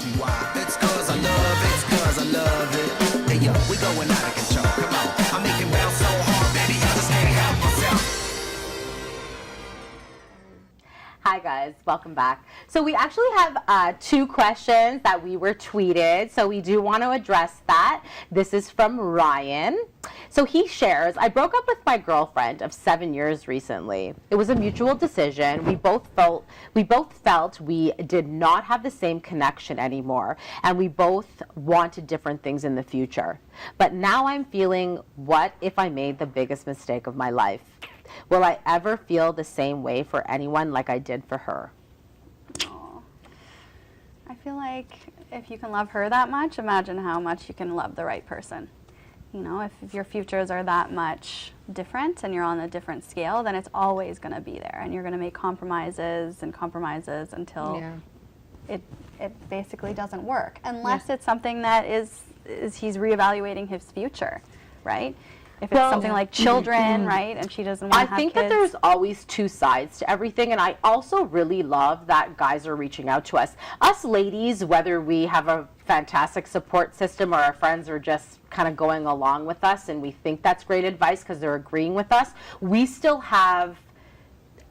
me why. It's 'cause I love it. Hey yo, we going out of control. Come on, I'm making bounce so hard, baby, I just can't help myself. Hi guys, welcome back. So we actually have 2 questions that we were tweeted, so we do want to address that. This is from Ryan. So he shares, I broke up with my girlfriend of 7 years recently. It was a mutual decision. We both felt we did not have the same connection anymore, and we both wanted different things in the future. But now I'm feeling, what if I made the biggest mistake of my life? Will I ever feel the same way for anyone like I did for her? Aww. I feel like if you can love her that much, imagine how much you can love the right person. You know, if your futures are that much different and you're on a different scale, then it's always going to be there, and you're going to make compromises and compromises until it basically doesn't work, unless it's something that is he's reevaluating his future, right? If it's something like children, right, and she doesn't want to have kids. I think that there's always 2 sides to everything, and I also really love that guys are reaching out to us. Us ladies, whether we have a fantastic support system or our friends are just kind of going along with us and we think that's great advice because they're agreeing with us, we still have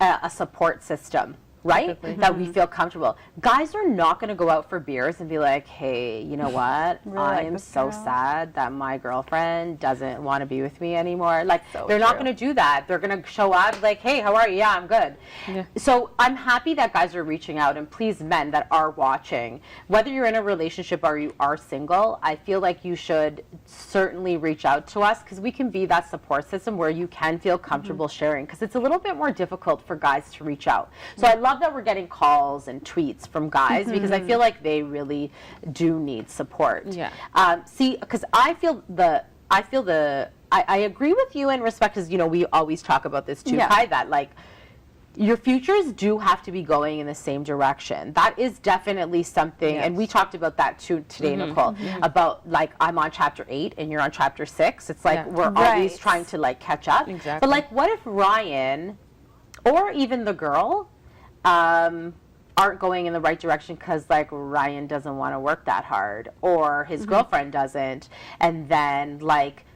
a support system, right? That we feel comfortable. Guys are not going to go out for beers and be like, hey, you know what? I am so sad that my girlfriend doesn't want to be with me anymore. Like, they're not going to do that. They're going to show up like, hey, how are you? Yeah, I'm good. Yeah. So I'm happy that guys are reaching out, and please, men that are watching, whether you're in a relationship or you are single, I feel like you should certainly reach out to us, because we can be that support system where you can feel comfortable sharing, because it's a little bit more difficult for guys to reach out. So I love that we're getting calls and tweets from guys, because I feel like they really do need support. Yeah. See, because I agree with you in respect, because, you know, we always talk about this too, Kai, that like your futures do have to be going in the same direction. That is definitely something, and we talked about that too today, Nicole, about like I'm on chapter 8 and you're on chapter 6. It's like we're always trying to like catch up. Exactly. But like, what if Ryan or even the girl aren't going in the right direction because like Ryan doesn't want to work that hard, or his girlfriend doesn't, and then like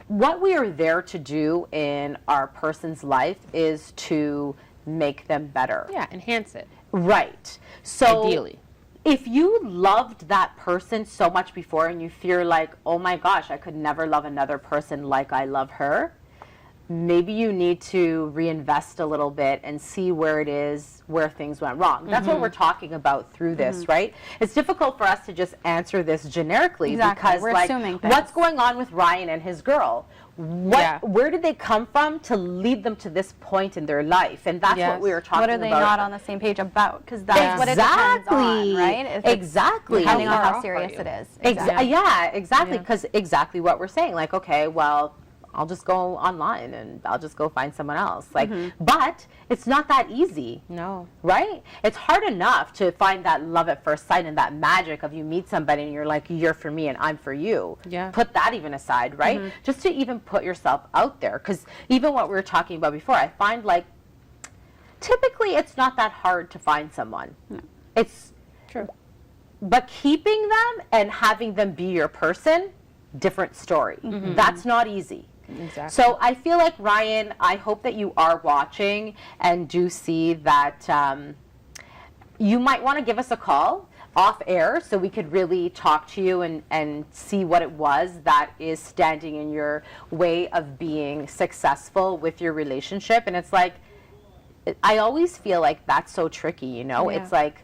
what we are there to do in our person's life is to make them better. Yeah, enhance it. Right. So ideally, if you loved that person so much before and you feel like, oh my gosh, I could never love another person like I love her, maybe you need to reinvest a little bit and see where it is, where things went wrong. That's what we're talking about through this, right? It's difficult for us to just answer this generically, because we're like, assuming things. What's going on with Ryan and his girl? Where did they come from to lead them to this point in their life? And that's what we were talking about. What are they not on the same page about? Because that's what it depends on, right? Exactly. Depending on how serious it is. Yeah, exactly. Because exactly what we're saying. Like, okay, well, I'll just go online and I'll just go find someone else. Like, but it's not that easy. No. Right? It's hard enough to find that love at first sight and that magic of you meet somebody and you're like, you're for me and I'm for you. Yeah. Put that even aside, right? Just to even put yourself out there. Because even what we were talking about before, I find like, typically it's not that hard to find someone. No. It's true. But keeping them and having them be your person, different story. That's not easy. Exactly. So I feel like, Ryan, I hope that you are watching and do see that you might want to give us a call off air so we could really talk to you and see what it was that is standing in your way of being successful with your relationship. And it's like, I always feel like that's so tricky, you know? It's like,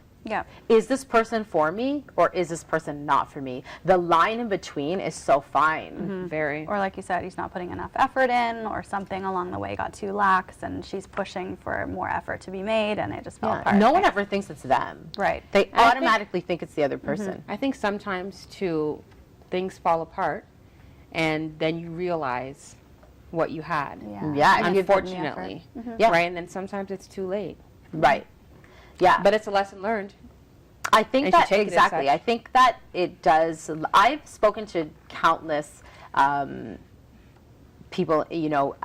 is this person for me or is this person not for me? The line in between is so fine. Very. Or like you said, he's not putting enough effort in, or something along the way got too lax and she's pushing for more effort to be made and it just fell apart. No one ever thinks it's them. Right. They automatically think it's the other person. I think sometimes too, things fall apart and then you realize what you had. Unfortunately. Right. And then sometimes it's too late. Right. Yeah. But it's a lesson learned. I think that, exactly. I think that it does. I've spoken to countless people, you know,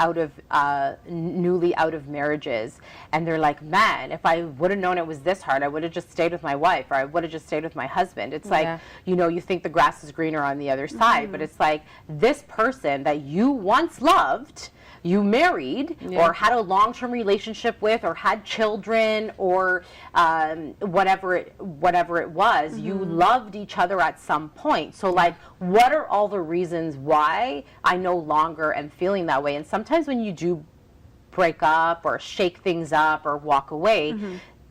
newly out of marriages, and they're like, man, if I would have known it was this hard, I would have just stayed with my wife, or I would have just stayed with my husband. It's like, you know, you think the grass is greener on the other side, but it's like this person that you once loved, you married or had a long-term relationship with, or had children, or whatever it was, you loved each other at some point. So like, what are all the reasons why I no longer am feeling that way? And sometimes when you do break up or shake things up or walk away,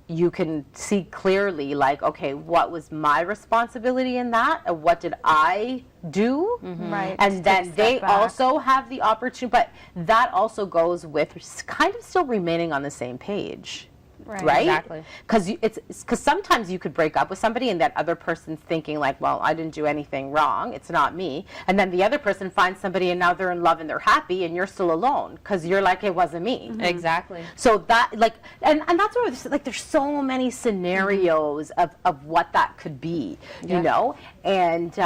you can see clearly, like, okay, what was my responsibility in that? And what did I do? Right. And then they also have the opportunity, but that also goes with kind of still remaining on the same page. Right? Exactly. Because sometimes you could break up with somebody and that other person's thinking like, well, I didn't do anything wrong, it's not me. And then the other person finds somebody and now they're in love and they're happy and you're still alone because you're like, it wasn't me. Exactly. So that, like, and that's where like there's so many scenarios of what that could be, you know? And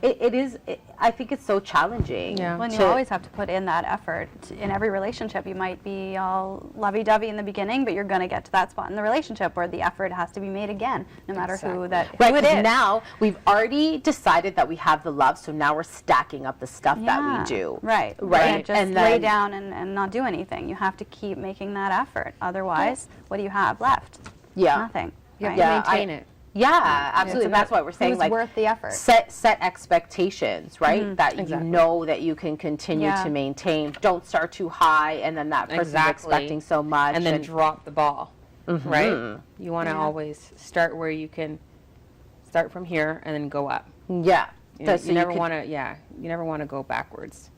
I think it's so challenging. When you always have to put in that effort in every relationship. You might be all lovey-dovey in the beginning, but you're going to get to that spot in the relationship where the effort has to be made again, no matter who it is. Now we've already decided that we have the love, so now we're stacking up the stuff that we do. Right. And just lay down and not do anything. You have to keep making that effort. Otherwise, what do you have left? Nothing. You have to maintain it. Yeah, absolutely. That's why we're saying, who's like, worth the effort. Set expectations, right? That you know that you can continue to maintain. Don't start too high, and then that person's expecting so much, and then drop the ball, right? You want to always start where you can start from here and then go up. Yeah, you never want to. You never want to go backwards.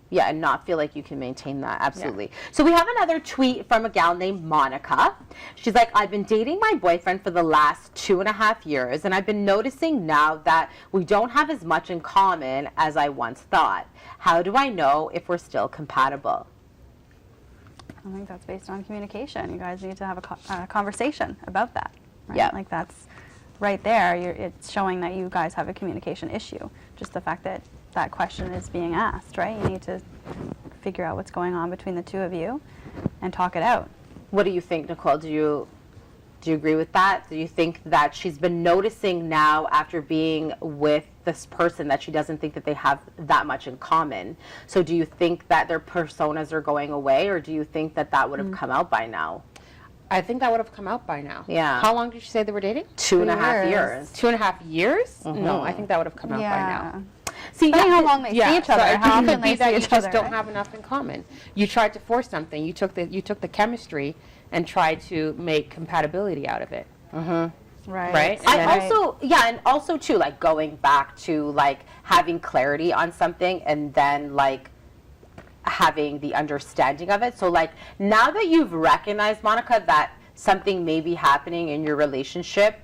Yeah, and not feel like you can maintain that. Absolutely. So we have another tweet from a gal named Monica. She's like, I've been dating my boyfriend for the last 2.5 years, and I've been noticing now that we don't have as much in common as I once thought. How do I know if we're still compatible? I think that's based on communication. You guys need to have a conversation about that. Right? Yeah. Like that's right there. It's showing that you guys have a communication issue. Just the fact that that question is being asked, right? You need to figure out what's going on between the two of you and talk it out. What do you think, Nicole? Do you agree with that? Do you think that she's been noticing now after being with this person that she doesn't think that they have that much in common? So do you think that their personas are going away, or do you think that that would have come out by now? I think that would have come out by now. Yeah. How long did you say they were dating? 2.5 years. 2.5 years? No, I think that would have come out by now. See, how long they see each other, how often they see each other. You just don't have enough in common. You tried to force something. You took the chemistry and tried to make compatibility out of it. Right. And also too, like, going back to like having clarity on something and then like having the understanding of it. So like, now that you've recognized, Monica, that something may be happening in your relationship,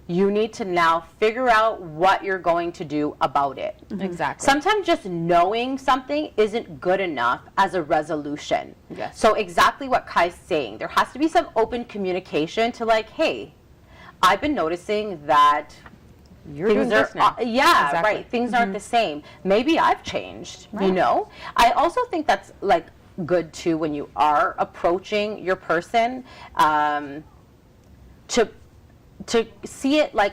you need to now figure out what you're going to do about it. Exactly. Sometimes just knowing something isn't good enough as a resolution. Yes. So exactly what Kai's saying, there has to be some open communication to like, hey, I've been noticing that you're doing this now. Right. Things aren't the same. Maybe I've changed, you know? I also think that's like good too when you are approaching your person, to see it like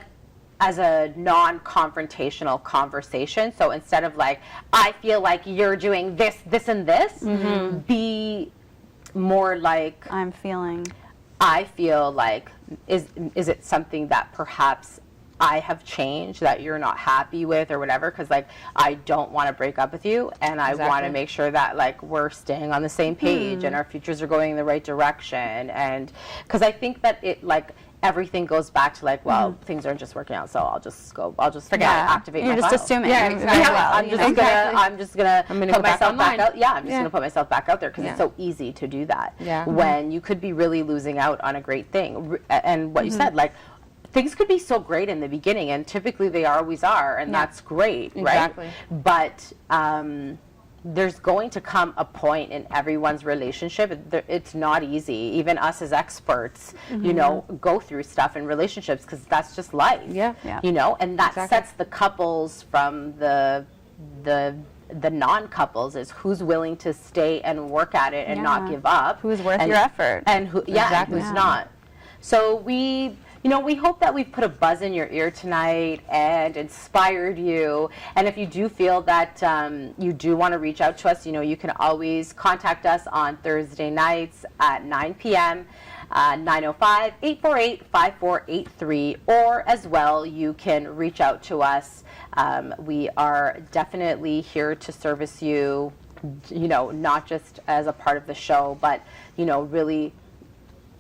as a non-confrontational conversation. So instead of like, I feel like you're doing this, this, and this, be more like, I feel like, is it something that perhaps I have changed that you're not happy with or whatever? Because like, I don't want to break up with you, and I want to make sure that like we're staying on the same page and our futures are going in the right direction. And because I think that it like, everything goes back to like, well, things aren't just working out, so I'll just forget activate my You're just file. assuming. Yeah, exactly. I'm just gonna put myself back out. Yeah, I'm just gonna put myself back out there because it's so easy to do that. Yeah. When you could be really losing out on a great thing. And what you said, like, things could be so great in the beginning, and typically they always are, and that's great, right? Exactly. But there's going to come a point in everyone's relationship. It's not easy. Even us as experts, you know, go through stuff in relationships because that's just life. Yeah. You know, and that sets the couples from the the non-couples is who's willing to stay and work at it and not give up. Who's worth your effort. And who, Exactly. who's not. So we hope that we've put a buzz in your ear tonight and inspired you. And if you do feel that you do want to reach out to us, you can always contact us on Thursday nights at 9 p.m. 905-848-5483, or as well, you can reach out to us. We are definitely here to service you, not just as a part of the show, but, really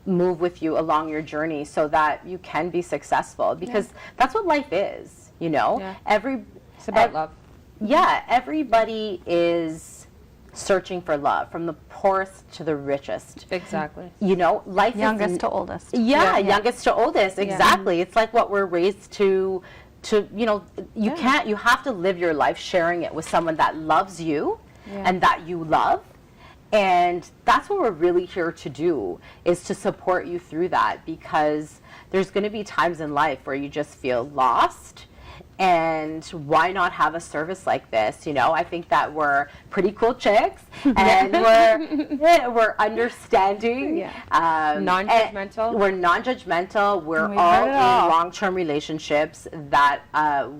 move with you along your journey so that you can be successful, because that's what life is, It's about love. Yeah, everybody is searching for love, from the poorest to the richest. Exactly. Life Youngest to oldest. Youngest to oldest, exactly. It's like what we're raised to you have to live your life sharing it with someone that loves you and that you love. And that's what we're really here to do, is to support you through that, because there's going to be times in life where you just feel lost. And why not have a service like this? I think that we're pretty cool chicks, and we're understanding, non-judgmental. We're non-judgmental. We're all in long-term relationships that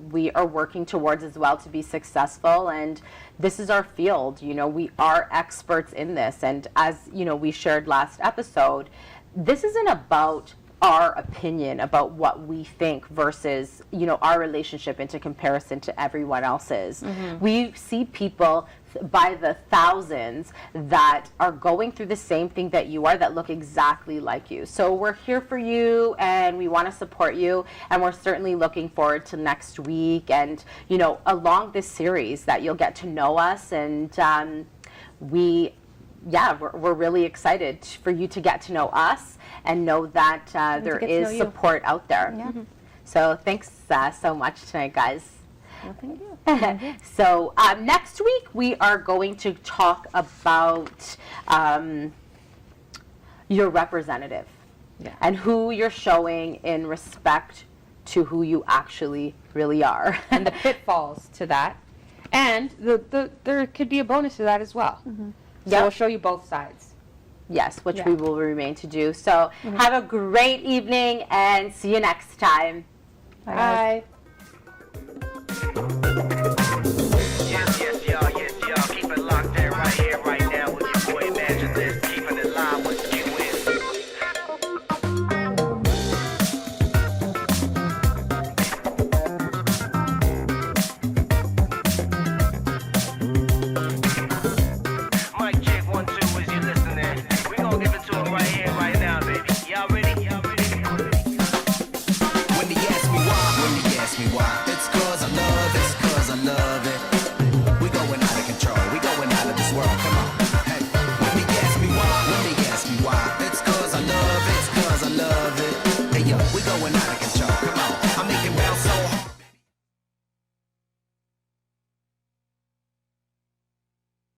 we are working towards as well to be successful. And this is our field. We are experts in this. And as we shared last episode, this isn't about our opinion about what we think versus our relationship into comparison to everyone else's. We see people by the thousands that are going through the same thing that you are, that look exactly like you. So we're here for you, and we want to support you, and we're certainly looking forward to next week and along this series that you'll get to know us. And we're really excited for you to get to know us and know that there is support out there. So thanks so much tonight, guys. Well, thank you. So next week we are going to talk about your representative and who you're showing in respect to who you actually really are. And the pitfalls to that. And there could be a bonus to that as well. So we'll show you both sides. Yes, which we will remain to do. So have a great evening, and see you next time. Bye.